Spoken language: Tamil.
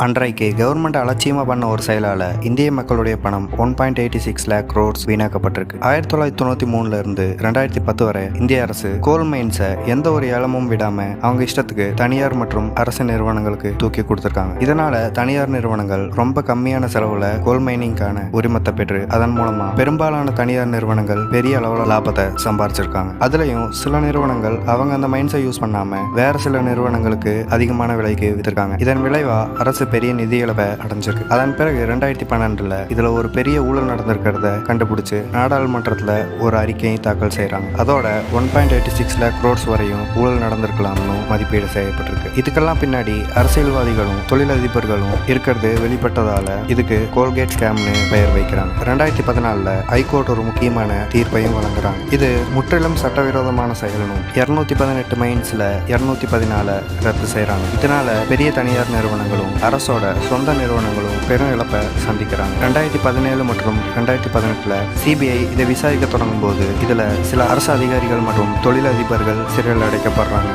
அன்றைக்கு கவர்மெண்ட் அலட்சியமாக பண்ண ஒரு செயலால் இந்திய மக்களுடைய பணம் 1.86 லேக் crores வீணாக்கப்பட்டிருக்கு. 1993 இருந்து 2010 வரை இந்திய அரசு கோல் மைன்ஸை எந்த ஒரு ஏலமும் விடாம அவங்க இஷ்டத்துக்கு தனியார் மற்றும் அரசு நிறுவனங்களுக்கு தூக்கி கொடுத்துருக்காங்க. இதனால தனியார் நிறுவனங்கள் ரொம்ப கம்மியான செலவுல கோல் மைனிங்கான உரிமத்தை பெற்று அதன் மூலமா பெரும்பாலான தனியார் நிறுவனங்கள் பெரிய அளவுல லாபத்தை சம்பாரிச்சிருக்காங்க. அதுலயும் சில நிறுவனங்கள் அவங்க அந்த மைன்ஸை யூஸ் பண்ணாம வேற சில நிறுவனங்களுக்கு அதிகமான விலைக்கு வித்திருக்காங்க. இதன் விளைவா அரசு பெரிய நிதி இழப்பை அடைஞ்சிருக்கு. அதன் பிறகு 2012 இதுல ஒரு பெரிய ஊழல் நடந்திருக்கிறத கண்டுபிடிச்சு நாடாளுமன்றத்துல ஒரு அறிக்கையை தாக்கல் செய்யறாங்க. அதோட 1.86 லேக் crores வரையும் ஊழல் நடந்திருக்கலாம்னு மதிப்பீடு செய்யப்பட்டிருக்கு. இதுக்கெல்லாம் பின்னாடி அரசியல்வாதிகளும் தொழிலதிபர்களும் இருக்கிறது வெளிப்பட்டதால இதுக்கு கோல்கேட் ஸ்கேம்னு பெயர் வைக்கிறாங்க. 2014 ஹைகோர்ட் ஒரு முக்கியமான தீர்ப்பையும் வழங்குறாங்க. இது முற்றிலும் சட்டவிரோதமான செயலும் 218 மைன்ஸ்ல 214 ரத்து செய்யறாங்க. இதனால பெரிய தனியார் நிறுவனங்களும் அரசோட சொந்த நிறுவனங்களும் பெரும் இழப்பை சந்திக்கிறாங்க. 2017 மற்றும் 2018 சிபிஐ இதை விசாரிக்க தொடங்கும் போது இதுல சில அரசு அதிகாரிகள் மற்றும் தொழிலதிபர்கள் சிறையில் அடைக்கப்படுறாங்க.